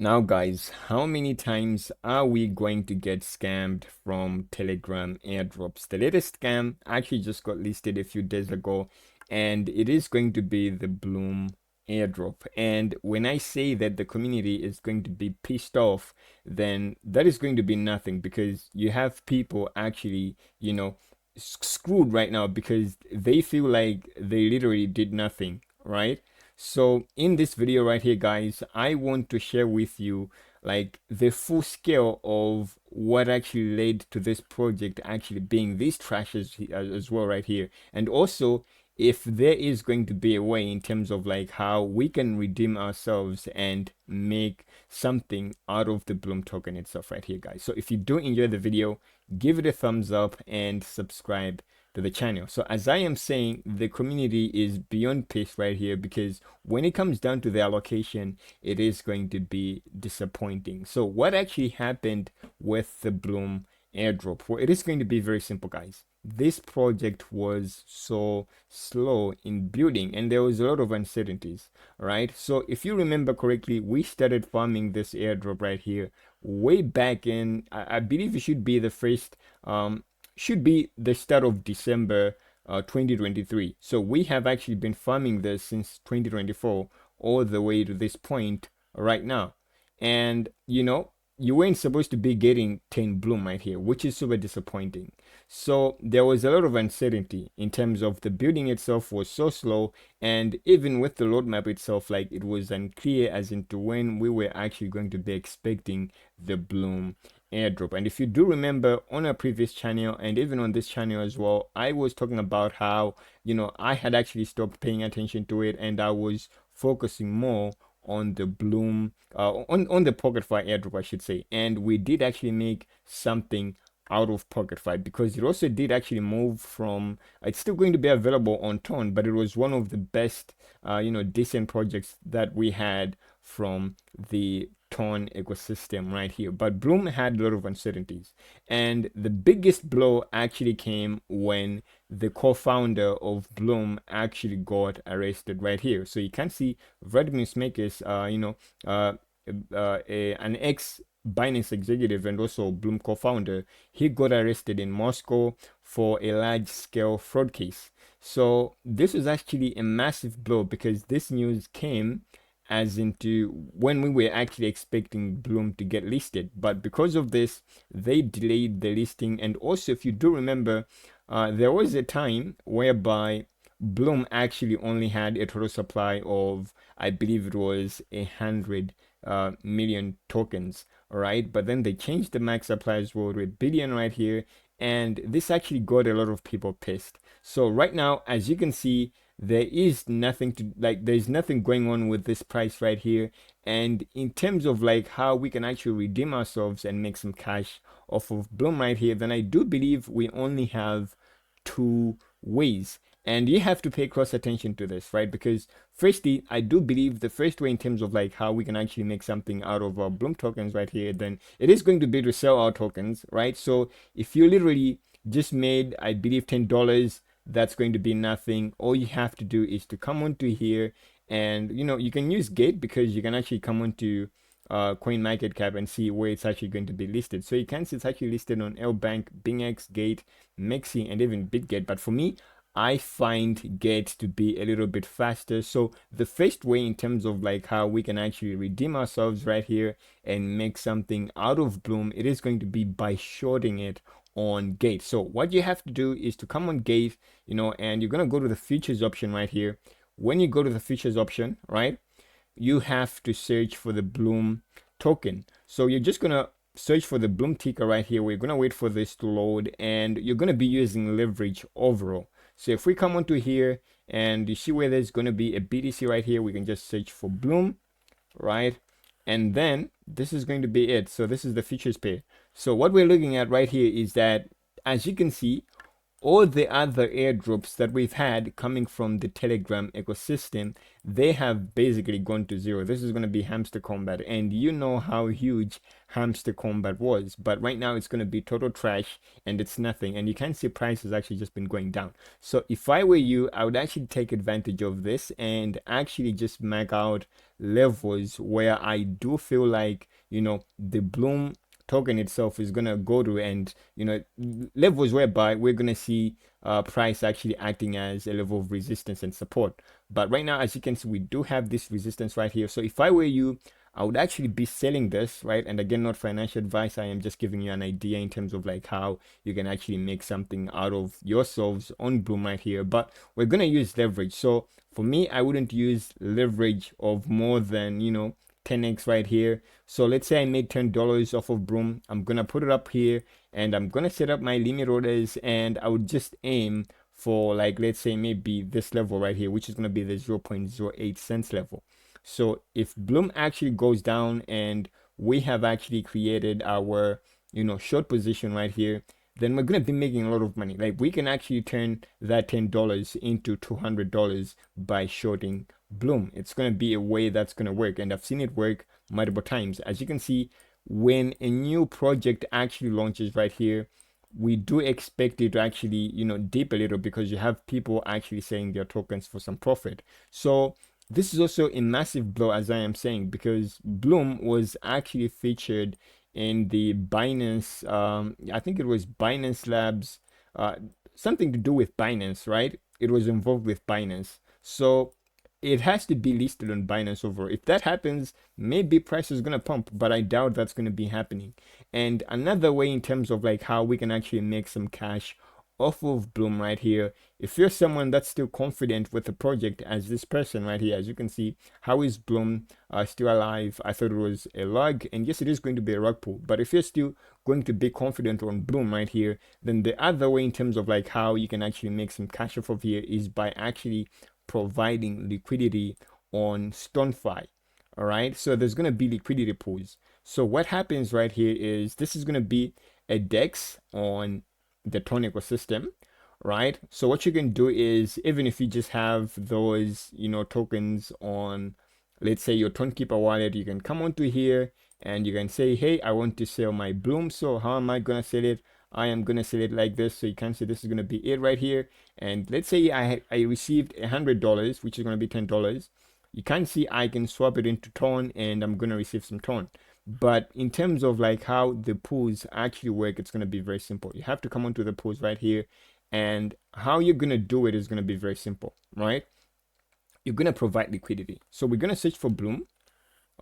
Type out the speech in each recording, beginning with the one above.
Now, guys, how many times are we going to get scammed from Telegram airdrops? The latest scam actually just got listed a few days ago, and it is going to be the Blum airdrop. And when I say that the community is going to be pissed off, then that is going to be nothing, because you have people actually, screwed right now because they feel like they literally did nothing, right? So in this video right here, guys, I want to share with you like the full scale of what actually led to this project actually being this trash as well right here. And also if there is going to be a way in terms of like how we can redeem ourselves and make something out of the Bloom token itself right here, guys. So if you do enjoy the video, give it a thumbs up and subscribe to the channel. So as I am saying, the community is beyond pissed right here, because when it comes down to the allocation, it is going to be disappointing. So what actually happened with the Bloom airdrop? Well, it is going to be very simple, guys. This project was so slow in building and there was a lot of uncertainties, right? So if you remember correctly, we started farming this airdrop right here way back in, I believe it should be the first should be the start of December 2023. So we have actually been farming this since 2024 all the way to this point right now. And you weren't supposed to be getting 10 Bloom right here, which is super disappointing. So there was a lot of uncertainty in terms of the building itself was so slow, and even with the roadmap itself, like it was unclear as into when we were actually going to be expecting the Bloom airdrop. And if you do remember on a previous channel and even on this channel as well, I was talking about how I had actually stopped paying attention to it and I was focusing more on the Bloom on the Pocket5 airdrop, I should say. And we did actually make something out of Pocket5, because it also did actually move from, it's still going to be available on Ton, but it was one of the best decent projects that we had from the Ton ecosystem right here. But Bloom had a lot of uncertainties, and the biggest blow actually came when the co-founder of Bloom actually got arrested right here. So you can see Vladimir Smakis, an ex Binance executive and also Bloom co-founder, he got arrested in Moscow for a large-scale fraud case. So this was actually a massive blow, because this news came as into when we were actually expecting Bloom to get listed. But because of this, they delayed the listing. And also, if you do remember, there was a time whereby Bloom actually only had a total supply of, I believe it was 100 million tokens, all right? But then they changed the max supply as well to 1 billion right here, and this actually got a lot of people pissed. So right now, as you can see, there is nothing to like, there's nothing going on with this price right here. And in terms of like how we can actually redeem ourselves and make some cash off of Bloom right here, then I do believe we only have two ways. And you have to pay close attention to this, right? Because firstly, I do believe the first way in terms of like how we can actually make something out of our Bloom tokens right here, then it is going to be to sell our tokens, right? So if you literally just made, I believe, $10, that's going to be nothing. All you have to do is to come onto here, and you can use Gate, because you can actually come onto CoinMarketCap and see where it's actually going to be listed. So you can see it's actually listed on LBank, BingX, Gate, Mexi, and even BitGate. But for me, I find Gate to be a little bit faster. So the first way in terms of like how we can actually redeem ourselves right here and make something out of Bloom, it is going to be by shorting it on Gate. So what you have to do is to come on Gate, and you're going to go to the futures option right here. When you go to the futures option, right, you have to search for the Bloom token. So you're just going to search for the Bloom ticker right here. We're going to wait for this to load, and you're going to be using leverage overall. So if we come onto here and you see where there's going to be a BTC right here, we can just search for Bloom, right? And then this is going to be it. So this is the futures pair. So what we're looking at right here is that, as you can see, all the other airdrops that we've had coming from the Telegram ecosystem, they have basically gone to zero. This is going to be Hamster Combat, and you know how huge Hamster Combat was, but right now it's going to be total trash and it's nothing, and you can see price has actually just been going down. So if I were you, I would actually take advantage of this and actually just mag out levels where I do feel like, you know, the Blum token itself is gonna go to, and you know, levels whereby we're gonna see price actually acting as a level of resistance and support. But right now, as you can see, we do have this resistance right here. So if I were you, I would actually be selling this, right? And again, not financial advice, I am just giving you an idea in terms of like how you can actually make something out of yourselves on Bloom right here. But we're gonna use leverage. So for me, I wouldn't use leverage of more than, you know, 10x right here. So let's say I made $10 off of Bloom. I'm gonna put it up here and I'm gonna set up my limit orders, and I would just aim for, like, let's say maybe this level right here, which is gonna be the 0.08 cents level. So if Bloom actually goes down and we have actually created our, you know, short position right here, then we're gonna be making a lot of money. Like, we can actually turn that $10 into $200 by shorting Bloom. It's going to be a way that's going to work, and I've seen it work multiple times. As you can see, when a new project actually launches right here, we do expect it to actually, you know, dip a little because you have people actually selling their tokens for some profit. So this is also a massive blow, as I am saying, because Bloom was actually featured in the Binance, I think it was Binance Labs, something to do with Binance, right? It was involved with Binance. So it has to be listed on Binance over. If that happens, maybe price is gonna pump, but I doubt that's gonna be happening. And another way in terms of like how we can actually make some cash off of Bloom right here, if you're someone that's still confident with the project, as this person right here, as you can see, how is Bloom still alive? I thought it was a log, and yes, it is going to be a rug pull, but if you're still going to be confident on Bloom right here, then the other way in terms of like how you can actually make some cash off of here is by actually providing liquidity on StoneFi. All right, so there's going to be liquidity pools. So what happens right here is this is going to be a DEX on the Tron ecosystem, right? So what you can do is, even if you just have those, you know, tokens on, let's say, your Keeper wallet, you can come onto here and you can say, hey, I want to sell my Bloom. So how am I gonna sell it? I am gonna sell it like this. So you can see this is gonna be it right here. And let's say I received $100, which is gonna be $10. You can see I can swap it into Tron, and I'm gonna receive some Tron. But in terms of like how the pools actually work, it's going to be very simple. You have to come onto the pools right here, and how you're going to do it is going to be very simple, right? You're going to provide liquidity. So we're going to search for Bloom,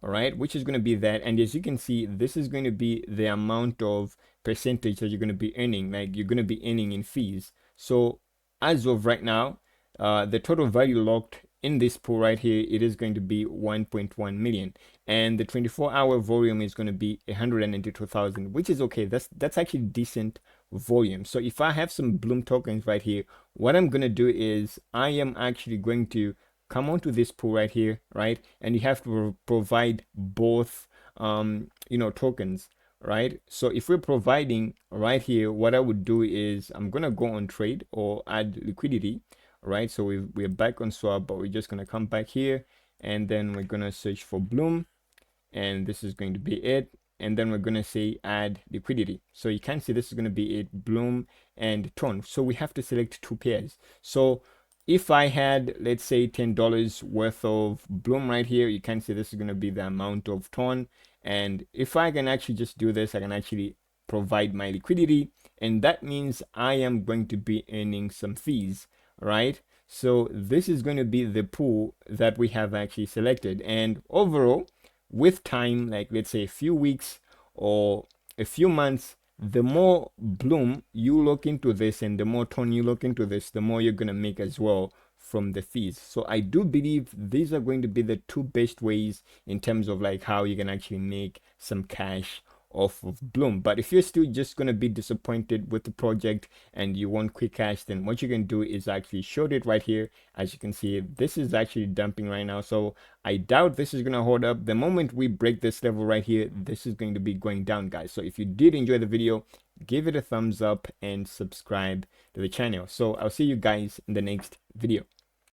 all right, which is going to be that. And as you can see, this is going to be the amount of percentage that you're going to be earning, like you're going to be earning in fees. So as of right now, the total value locked in this pool right here, it is going to be 1.1 million, and the 24-hour volume is going to be 192,000, which is okay. That's actually decent volume. So if I have some Bloom tokens right here, what I'm going to do is I am actually going to come onto this pool right here, right? And you have to provide both, you know, tokens, right? So if we're providing right here, what I would do is I'm gonna go on trade or add liquidity, right? So we're back on swap, but we're just gonna come back here, and then we're gonna search for Bloom, and this is going to be it. And then we're gonna say add liquidity. So you can see this is gonna be it, Bloom and Tron. So we have to select two pairs. So if I had, let's say, $10 worth of Bloom right here, you can see this is going to be the amount of Tron. And if I can actually just do this, I can actually provide my liquidity. And that means I am going to be earning some fees, right? So this is going to be the pool that we have actually selected. And overall, with time, like let's say a few weeks or a few months, the more Bloom you look into this and the more Tron you look into this, the more you're going to make as well from the fees. So I do believe these are going to be the two best ways in terms of like how you can actually make some cash off of Blum. But if you're still just going to be disappointed with the project and you want quick cash, then what you can do is actually short it right here. As you can see, this is actually dumping right now, so I doubt this is going to hold up. The moment we break this level right here, this is going to be going down, guys. So if you did enjoy the video, give it a thumbs up and subscribe to the channel. So I'll see you guys in the next video.